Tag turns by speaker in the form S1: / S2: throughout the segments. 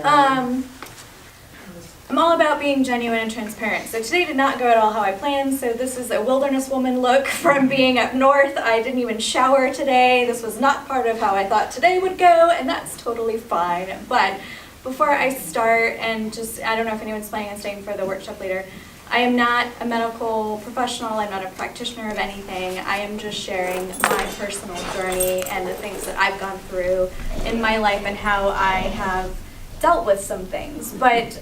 S1: I'm all about being genuine and transparent. So today did not go at all how I planned. So this is a wilderness woman look from being up north. I didn't even shower today. This was not part of how I thought today would go, and that's totally fine. But before I start, and just, I don't know if anyone's planning on staying for the workshop later, I am not a medical professional. I'm not a practitioner of anything. I am just sharing my personal journey and the things that I've gone through in my life and how I have dealt with some things. But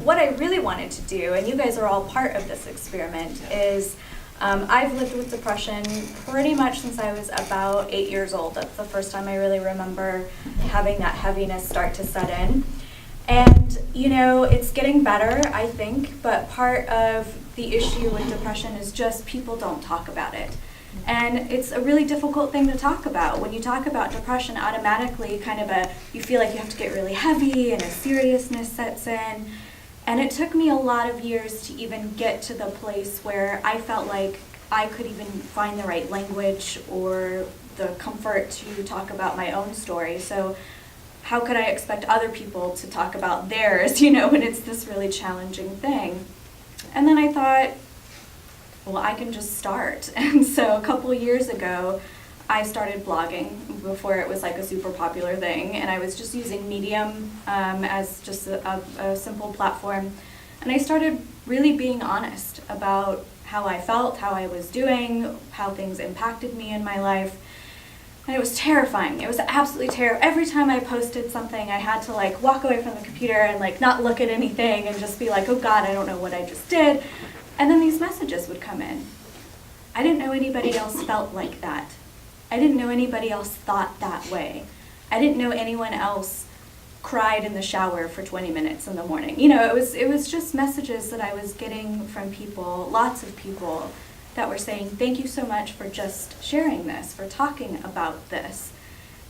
S1: what I really wanted to do, and you guys are all part of this experiment, is I've lived with depression pretty much since I was about 8 years old. That's the first time I really remember having that heaviness start to set in. And, you know, it's getting better, I think, but part of the issue with depression is just people don't talk about it. And it's a really difficult thing to talk about. When you talk about depression, automatically you feel like you have to get really heavy and a seriousness sets in. And it took me a lot of years to even get to the place where I felt like I could even find the right language or the comfort to talk about my own story. So how could I expect other people to talk about theirs, when it's this really challenging thing? And then I thought, well, I can just start. And so a couple years ago, I started blogging before it was like a super popular thing. And I was just using Medium as just a simple platform. And I started really being honest about how I felt, how I was doing, how things impacted me in my life. And it was terrifying. It was absolutely terrifying. Every time I posted something, I had to walk away from the computer and not look at anything and just be like, oh God, I don't know what I just did. And then these messages would come in. I didn't know anybody else felt like that. I didn't know anybody else thought that way. I didn't know anyone else cried in the shower for 20 minutes in the morning. It was just messages that I was getting from people, lots of people, that were saying, thank you so much for just sharing this, for talking about this.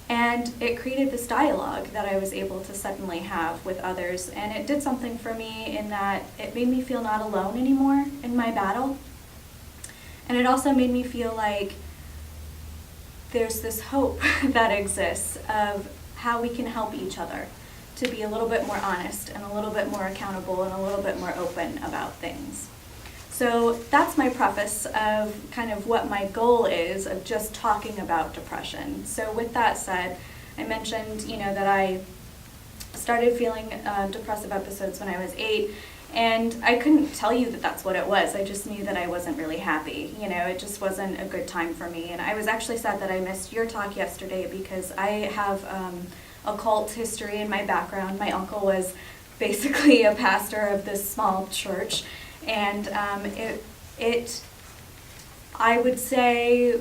S1: And it created this dialogue that I was able to suddenly have with others. And it did something for me in that it made me feel not alone anymore in my battle. And it also made me feel like there's this hope that exists of how we can help each other to be a little bit more honest and a little bit more accountable and a little bit more open about things. So that's my preface of kind of what my goal is of just talking about depression. So with that said, I mentioned, that I started feeling depressive episodes when I was 8, and I couldn't tell you that that's what it was. I just knew that I wasn't really happy. It just wasn't a good time for me. And I was actually sad that I missed your talk yesterday because I have a cult history in my background. My uncle was basically a pastor of this small church. And I would say,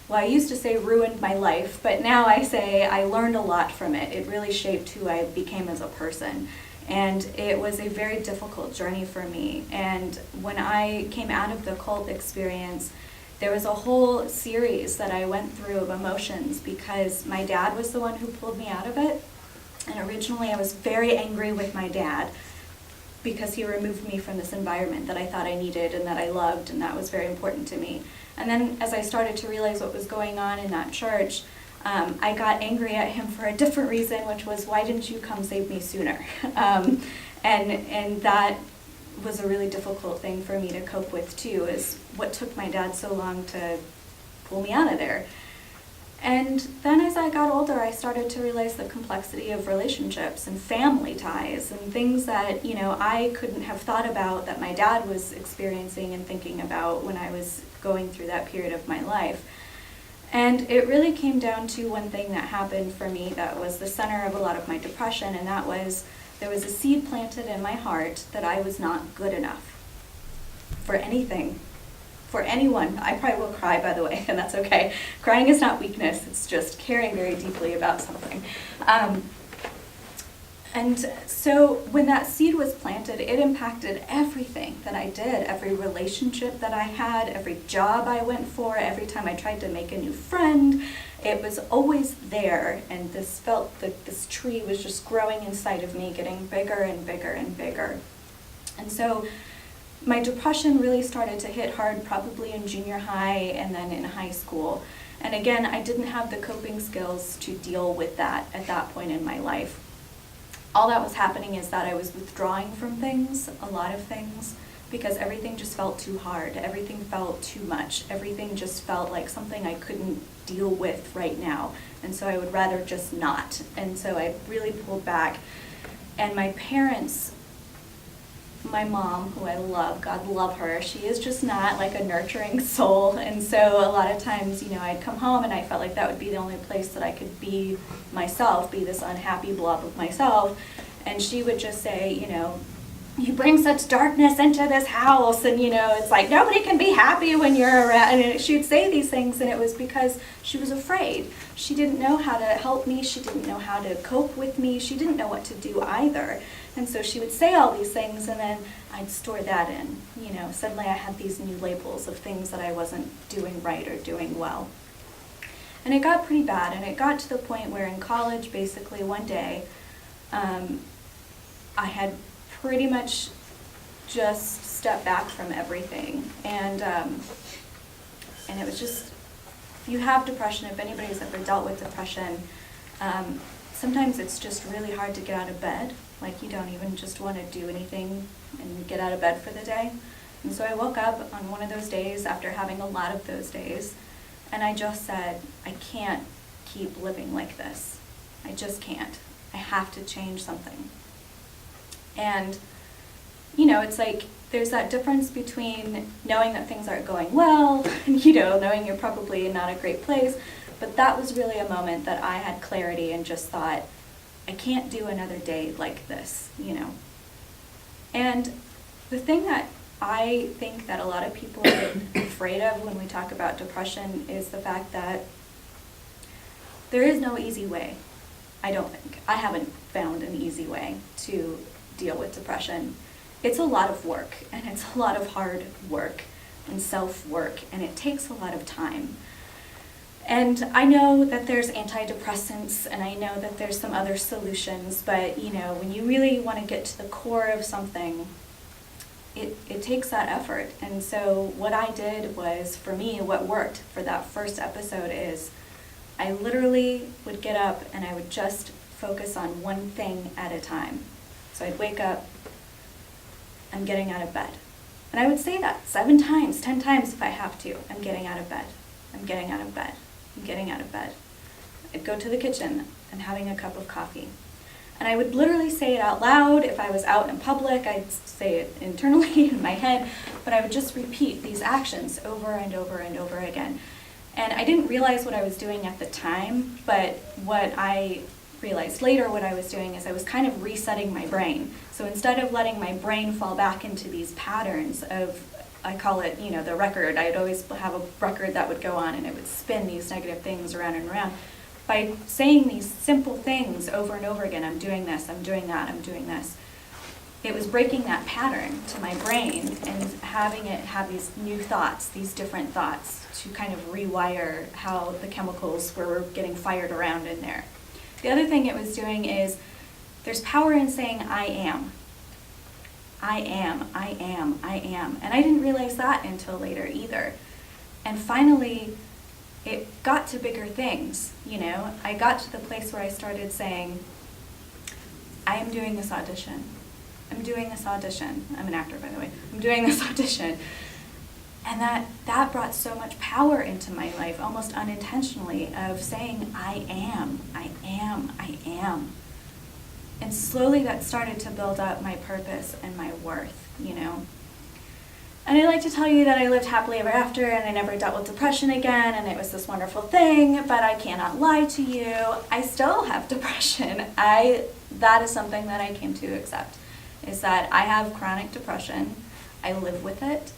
S1: well, I used to say ruined my life, but now I say I learned a lot from it. It really shaped who I became as a person. And it was a very difficult journey for me. And when I came out of the cult experience, there was a whole series that I went through of emotions because my dad was the one who pulled me out of it. And originally I was very angry with my dad, because he removed me from this environment that I thought I needed and that I loved, and that was very important to me. And then as I started to realize what was going on in that church, I got angry at him for a different reason, which was, why didn't you come save me sooner? And that was a really difficult thing for me to cope with too, is what took my dad so long to pull me out of there. And then as I got older, I started to realize the complexity of relationships and family ties and things that, I couldn't have thought about that my dad was experiencing and thinking about when I was going through that period of my life. And it really came down to one thing that happened for me that was the center of a lot of my depression, and that was there was a seed planted in my heart that I was not good enough for anything. For anyone. I probably will cry, by the way, and that's okay. Crying is not weakness, it's just caring very deeply about something. And so when that seed was planted, it impacted everything that I did, every relationship that I had, every job I went for, every time I tried to make a new friend. It was always there, and this felt that this tree was just growing inside of me, getting bigger and bigger and bigger. And so my depression really started to hit hard probably in junior high and then in high school. And again, I didn't have the coping skills to deal with that at that point in my life. all that was happening is that I was withdrawing from things, a lot of things, because everything just felt too hard. Everything felt too much. Everything just felt like something I couldn't deal with right now. And so I would rather just not. And so I really pulled back. And my parents, my mom, who I love, God love her, she is just not like a nurturing soul. And so a lot of times, I'd come home and I felt like that would be the only place that I could be myself, be this unhappy blob of myself. And she would just say, you bring such darkness into this house, and it's like nobody can be happy when you're around. And she'd say these things, and it was because she was afraid. She didn't know how to help me. She didn't know how to cope with me. She didn't know what to do either. And so she would say all these things, and then I'd store that in. Suddenly I had these new labels of things that I wasn't doing right or doing well. And it got pretty bad, and it got to the point where in college, basically one day, I had pretty much just stepped back from everything. And it was just, if you have depression, if anybody's ever dealt with depression, sometimes it's just really hard to get out of bed. Like you don't even just want to do anything and get out of bed for the day. And so I woke up on one of those days after having a lot of those days, and I just said, I can't keep living like this. I just can't. I have to change something. And, it's like there's that difference between knowing that things aren't going well, and, knowing you're probably not a great place. But that was really a moment that I had clarity and just thought, I can't do another day like this, And the thing that I think that a lot of people get afraid of when we talk about depression is the fact that there is no easy way. I don't think. I haven't found an easy way to deal with depression. It's a lot of work, and it's a lot of hard work and self-work, and it takes a lot of time. And I know that there's antidepressants, and I know that there's some other solutions, but when you really want to get to the core of something, it takes that effort. And so what I did was, for me, what worked for that first episode is I literally would get up and I would just focus on one thing at a time. So I'd wake up, I'm getting out of bed. And I would say that 7 times, 10 times if I have to. I'm getting out of bed. I'm getting out of bed. I'm getting out of bed. I'd go to the kitchen. I'm having a cup of coffee. And I would literally say it out loud. If I was out in public, I'd say it internally in my head. But I would just repeat these actions over and over and over again. And I didn't realize what I was doing at the time, but what I realized later what I was doing is I was kind of resetting my brain. So instead of letting my brain fall back into these patterns of, I call it, the record. I'd always have a record that would go on and it would spin these negative things around and around. By saying these simple things over and over again, I'm doing this, I'm doing that, I'm doing this, it was breaking that pattern to my brain and having it have these new thoughts, these different thoughts to kind of rewire how the chemicals were getting fired around in there. The other thing it was doing is there's power in saying I am. I am, I am, I am. And I didn't realize that until later either. And finally, it got to bigger things, I got to the place where I started saying, I am doing this audition. I'm doing this audition. I'm an actor, by the way. I'm doing this audition. And that brought so much power into my life, almost unintentionally, of saying, I am, I am, I am. And slowly that started to build up my purpose and my worth, And I like to tell you that I lived happily ever after, and I never dealt with depression again, and it was this wonderful thing, but I cannot lie to you. I still have depression. That is something that I came to accept, is that I have chronic depression. I live with it.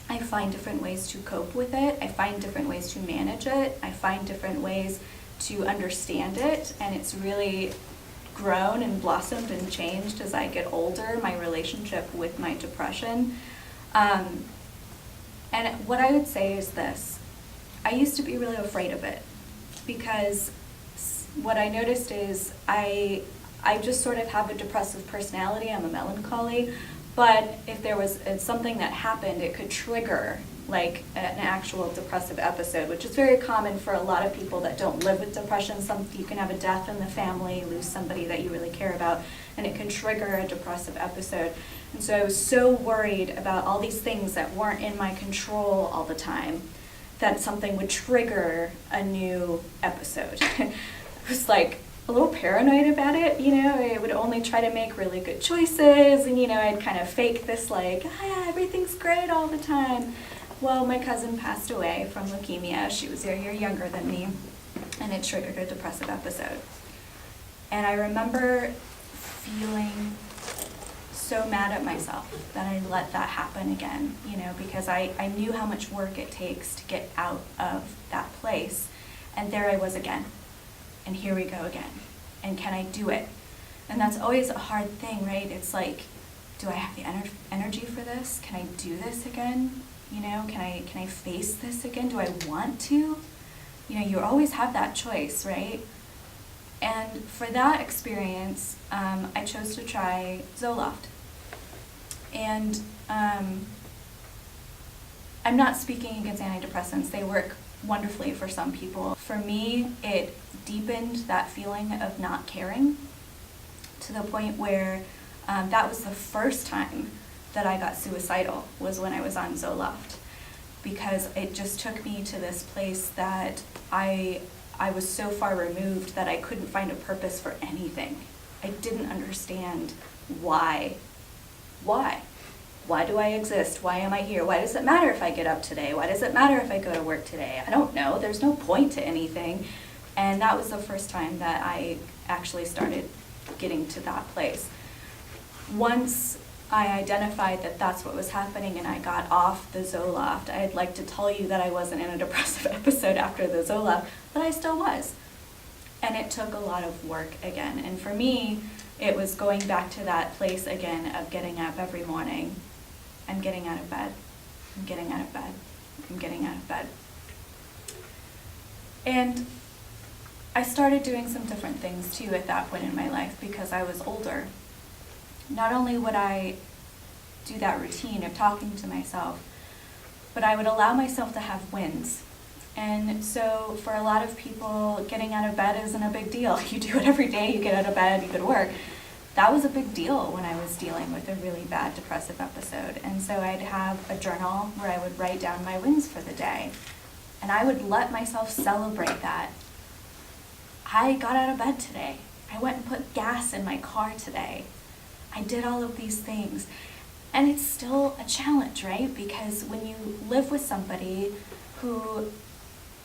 S1: I find different ways to cope with it. I find different ways to manage it. I find different ways to understand it, and it's really grown and blossomed and changed as I get older, my relationship with my depression. And what I would say is this. I used to be really afraid of it because what I noticed is I just sort of have a depressive personality. I'm a melancholy. But if there was something that happened, it could trigger like an actual depressive episode, which is very common for a lot of people that don't live with depression. You can have a death in the family, lose somebody that you really care about, and it can trigger a depressive episode. And so I was so worried about all these things that weren't in my control all the time, that something would trigger a new episode. I was like a little paranoid about it, I would only try to make really good choices, and I'd kind of fake this like, everything's great all the time. Well, my cousin passed away from leukemia. She was a year younger than me, and it triggered a depressive episode. And I remember feeling so mad at myself that I let that happen again, because I knew how much work it takes to get out of that place. And there I was again. And here we go again. And can I do it? And that's always a hard thing, right? It's like, do I have the energy for this? Can I do this again? Can I face this again? Do I want to? You always have that choice, right? And for that experience, I chose to try Zoloft. And I'm not speaking against antidepressants. They work wonderfully for some people. For me, it deepened that feeling of not caring to the point where that was the first time that I got suicidal, was when I was on Zoloft, because it just took me to this place that I was so far removed that I couldn't find a purpose for anything. I didn't understand why. Why do I exist? Why am I here? Why does it matter if I get up today? Why does it matter if I go to work today? I don't know. There's no point to anything. And that was the first time that I actually started getting to that place. Once I identified that that's what was happening and I got off the Zoloft, I'd like to tell you that I wasn't in a depressive episode after the Zoloft, but I still was. And it took a lot of work again. And for me, it was going back to that place again of getting up every morning. I'm getting out of bed. I'm getting out of bed. I'm getting out of bed. And I started doing some different things too at that point in my life because I was older. Not only would I do that routine of talking to myself, but I would allow myself to have wins. And so for a lot of people, getting out of bed isn't a big deal. You do it every day, you get out of bed, you go to work. That was a big deal when I was dealing with a really bad depressive episode. And so I'd have a journal where I would write down my wins for the day. And I would let myself celebrate that. I got out of bed today. I went and put gas in my car today. I did all of these things. And it's still a challenge, right? Because when you live with somebody who,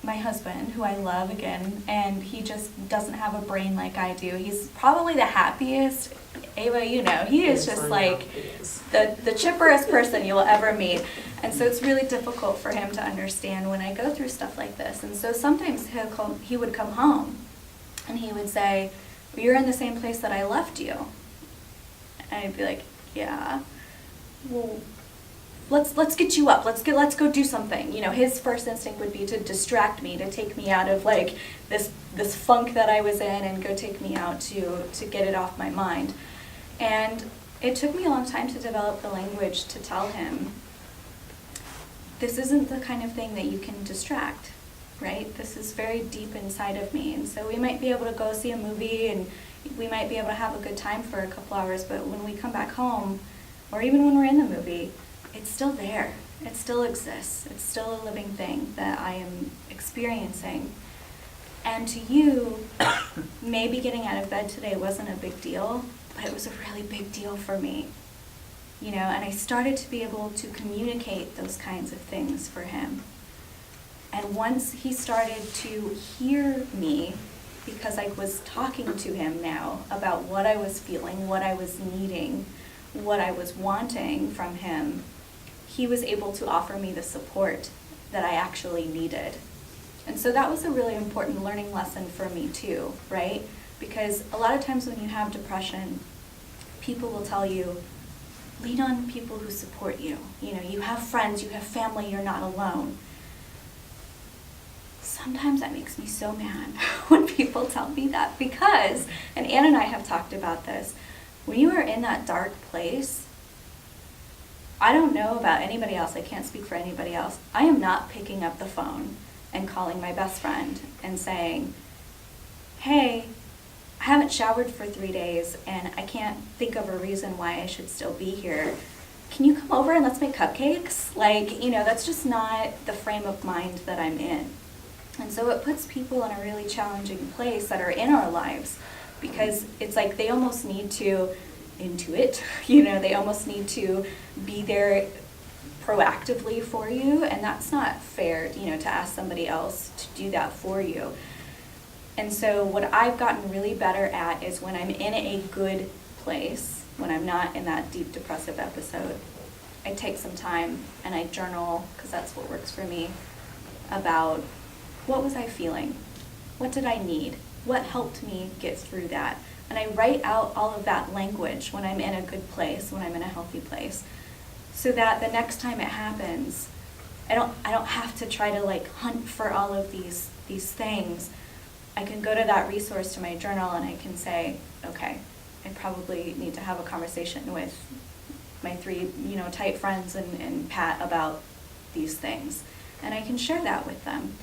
S1: my husband, who I love again, and he just doesn't have a brain like I do. He's probably the happiest. Ava, he is just like the chipperest person you'll ever meet. And so it's really difficult for him to understand when I go through stuff like this. And so sometimes he would come home and he would say, well, you're in the same place that I left you. And I'd be like, yeah, well, let's get you up. Let's go do something. His first instinct would be to distract me, to take me out of like this funk that I was in and go take me out to get it off my mind. And it took me a long time to develop the language to tell him, this isn't the kind of thing that you can distract, right? This is very deep inside of me. And so we might be able to go see a movie and we might be able to have a good time for a couple hours, but when we come back home, or even when we're in the movie, it's still there. It still exists. It's still a living thing that I am experiencing. And to you, maybe getting out of bed today wasn't a big deal, but it was a really big deal for me. And I started to be able to communicate those kinds of things for him. And once he started to hear me, because I was talking to him now about what I was feeling, what I was needing, what I was wanting from him, he was able to offer me the support that I actually needed. And so that was a really important learning lesson for me too, right? Because a lot of times when you have depression, people will tell you, lean on people who support you. You have friends, you have family, you're not alone. Sometimes that makes me so mad when people tell me that because, and Ann and I have talked about this, when you are in that dark place, I don't know about anybody else, I can't speak for anybody else. I am not picking up the phone and calling my best friend and saying, hey, I haven't showered for 3 days and I can't think of a reason why I should still be here. Can you come over and let's make cupcakes? Like, that's just not the frame of mind that I'm in. And so it puts people in a really challenging place that are in our lives, because it's like they almost need to intuit, they almost need to be there proactively for you, and that's not fair, to ask somebody else to do that for you. And so what I've gotten really better at is when I'm in a good place, when I'm not in that deep depressive episode, I take some time and I journal, because that's what works for me, about what was I feeling? What did I need? What helped me get through that? And I write out all of that language when I'm in a good place, when I'm in a healthy place, so that the next time it happens, I don't have to try to like hunt for all of these things. I can go to that resource, to my journal, and I can say, okay, I probably need to have a conversation with my 3, tight friends and Pat about these things. And I can share that with them.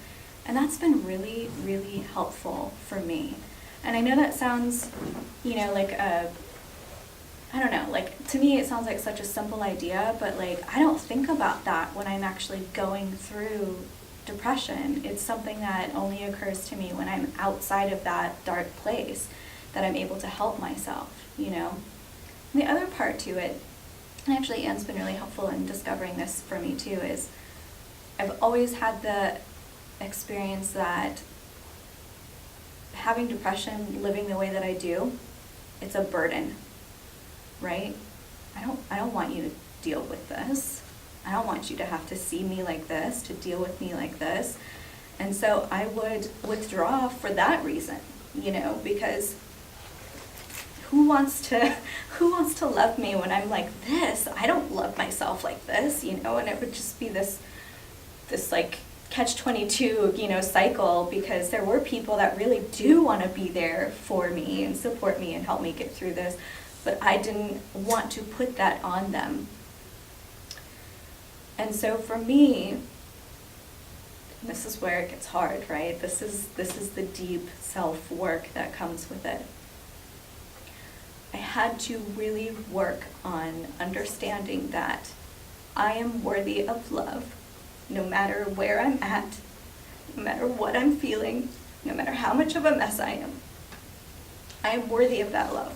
S1: And that's been really, really helpful for me. And I know that sounds, to me it sounds like such a simple idea, but I don't think about that when I'm actually going through depression. It's something that only occurs to me when I'm outside of that dark place, that I'm able to help myself, And the other part to it, and actually Anne's been really helpful in discovering this for me too, is I've always had the experience that having depression, living the way that I do, it's a burden, right? I don't want you to deal with this. I don't want you to have to see me like this, to deal with me like this. And so I would withdraw for that reason, because who wants to love me when I'm like this? I don't love myself like this, and it would just be this catch-22, cycle, because there were people that really do want to be there for me and support me and help me get through this, but I didn't want to put that on them. And so for me, this is where it gets hard, right? This is the deep self-work that comes with it. I had to really work on understanding that I am worthy of love, no matter where I'm at, no matter what I'm feeling, no matter how much of a mess I am. I am worthy of that love.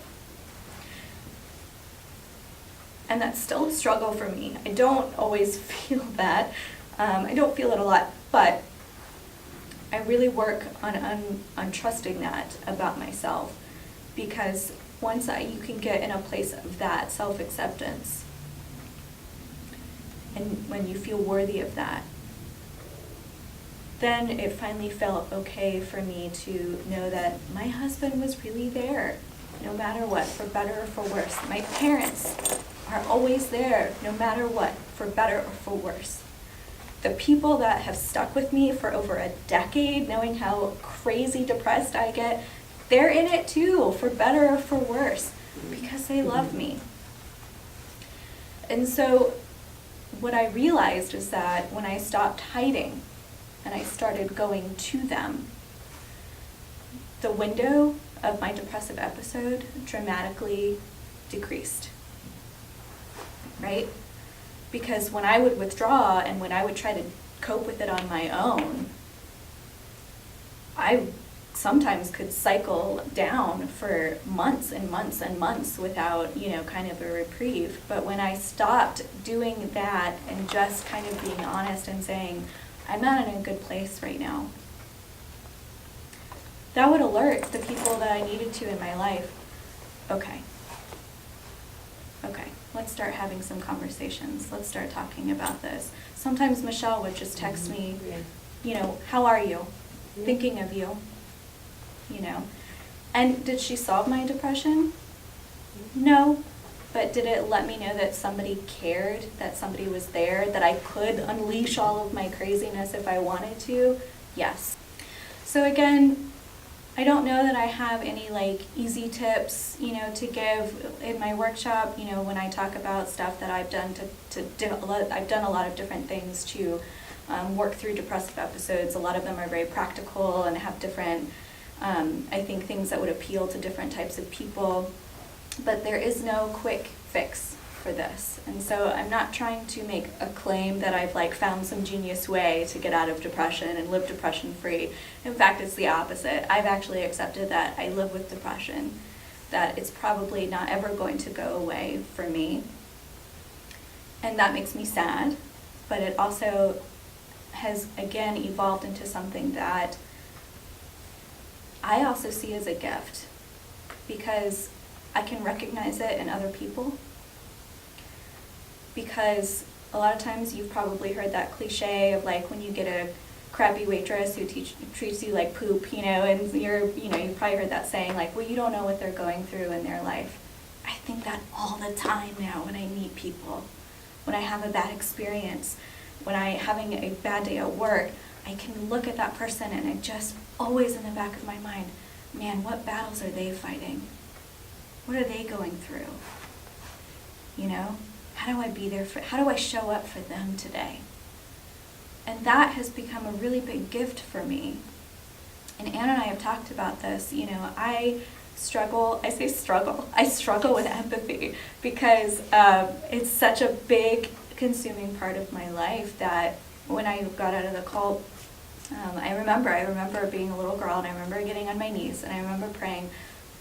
S1: And that's still a struggle for me. I don't always feel that. I don't feel it a lot, but I really work on trusting that about myself, because once you can get in a place of that self-acceptance, and when you feel worthy of that, then it finally felt okay for me to know that my husband was really there, no matter what, for better or for worse. My parents are always there, no matter what, for better or for worse. The people that have stuck with me for over a decade, knowing how crazy depressed I get, they're in it too, for better or for worse, because they love me. And so what I realized is that when I stopped hiding and I started going to them, the window of my depressive episode dramatically decreased, right? Because when I would withdraw and when I would try to cope with it on my own, I sometimes could cycle down for months and months and months without, kind of a reprieve. But when I stopped doing that and just kind of being honest and saying, I'm not in a good place right now, that would alert the people that I needed to in my life. Okay, let's start having some conversations. Let's start talking about this. Sometimes Michelle would just text me, how are you? Thinking of you. And did she solve my depression? No, but did it let me know that somebody cared, that somebody was there, that I could unleash all of my craziness if I wanted to? Yes. So again, I don't know that I have any like easy tips, to give in my workshop. When I talk about stuff that I've done I've done a lot of different things to work through depressive episodes. A lot of them are very practical and have different, I think, things that would appeal to different types of people. But there is no quick fix for this. And so I'm not trying to make a claim that I've like found some genius way to get out of depression and live depression free. In fact, it's the opposite. I've actually accepted that I live with depression, that it's probably not ever going to go away for me. And that makes me sad, but it also has again evolved into something that I also see as a gift, because I can recognize it in other people. Because a lot of times you've probably heard that cliche of like when you get a crappy waitress who treats you like poop, and you've probably heard that saying like, well, you don't know what they're going through in their life. I think that all the time now when I meet people, when I have a bad experience, when I'm having a bad day at work, I can look at that person and I just always in the back of my mind, man, what battles are they fighting? What are they going through? How do I be there how do I show up for them today? And that has become a really big gift for me. And Ann and I have talked about this. I struggle with empathy because it's such a big consuming part of my life that when I got out of the cult, I remember being a little girl, and I remember getting on my knees, and I remember praying,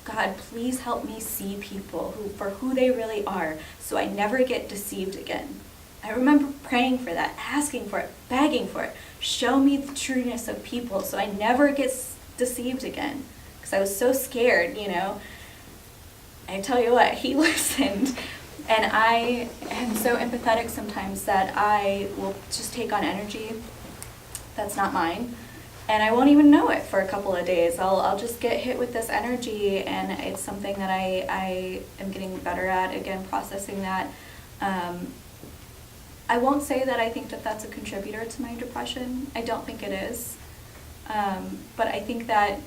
S1: God, please help me see people for who they really are, so I never get deceived again. I remember praying for that, asking for it, begging for it. Show me the trueness of people so I never get deceived again, because I was so scared, I tell you what, he listened. And I am so empathetic sometimes that I will just take on energy that's not mine, and I won't even know it for a couple of days. I'll just get hit with this energy, and it's something that I am getting better at, again, processing that. I won't say that I think that that's a contributor to my depression. I don't think it is. But I think that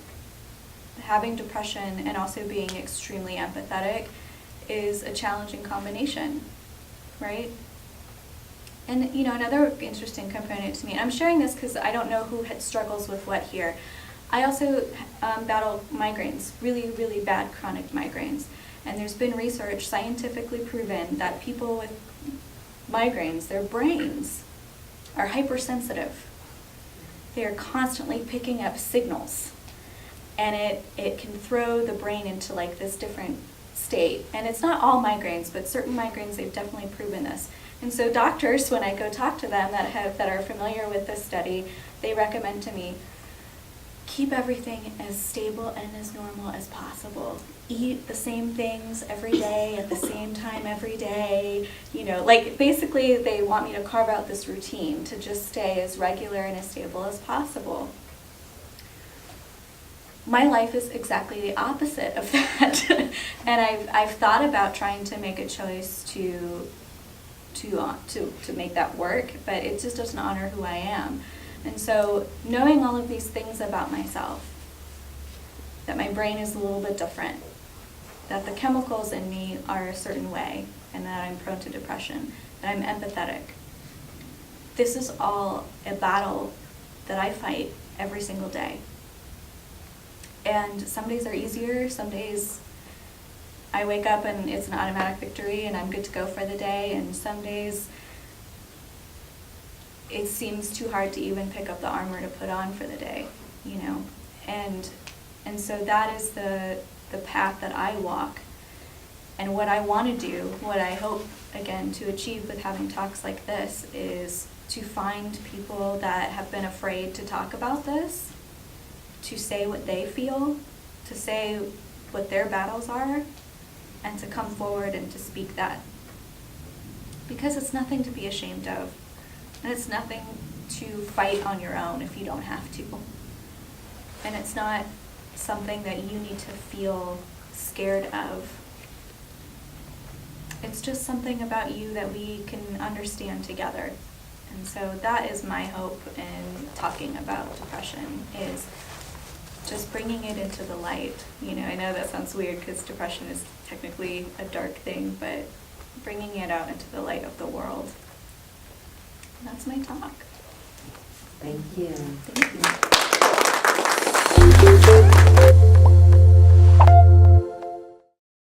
S1: having depression and also being extremely empathetic is a challenging combination, right? And another interesting component to me, and I'm sharing this because I don't know who struggles with what here. I also battle migraines, really, really bad chronic migraines. And there's been research scientifically proven that people with migraines, their brains are hypersensitive. They are constantly picking up signals. And it can throw the brain into like this different state. And it's not all migraines, but certain migraines, they've definitely proven this. And so doctors, when I go talk to them that are familiar with this study, they recommend to me, keep everything as stable and as normal as possible. Eat the same things every day at the same time every day. Like basically they want me to carve out this routine to just stay as regular and as stable as possible. My life is exactly the opposite of that. And I've thought about trying to make a choice to make that work, but it just doesn't honor who I am. And so knowing all of these things about myself, that my brain is a little bit different, that the chemicals in me are a certain way, and that I'm prone to depression, that I'm empathetic. This is all a battle that I fight every single day. And some days are easier, some days I wake up and it's an automatic victory and I'm good to go for the day, and some days it seems too hard to even pick up the armor to put on for the day, And so that is the path that I walk. And what I want to do, what I hope, again, to achieve with having talks like this is to find people that have been afraid to talk about this, to say what they feel, to say what their battles are, and to come forward and to speak that. Because it's nothing to be ashamed of, and it's nothing to fight on your own if you don't have to. And it's not something that you need to feel scared of. It's just something about you that we can understand together. And so that is my hope in talking about depression, is just bringing it into the light. I know that sounds weird because depression is technically a dark thing, but bringing it out into the light of the world. And that's my talk.
S2: Thank you.
S1: Thank you.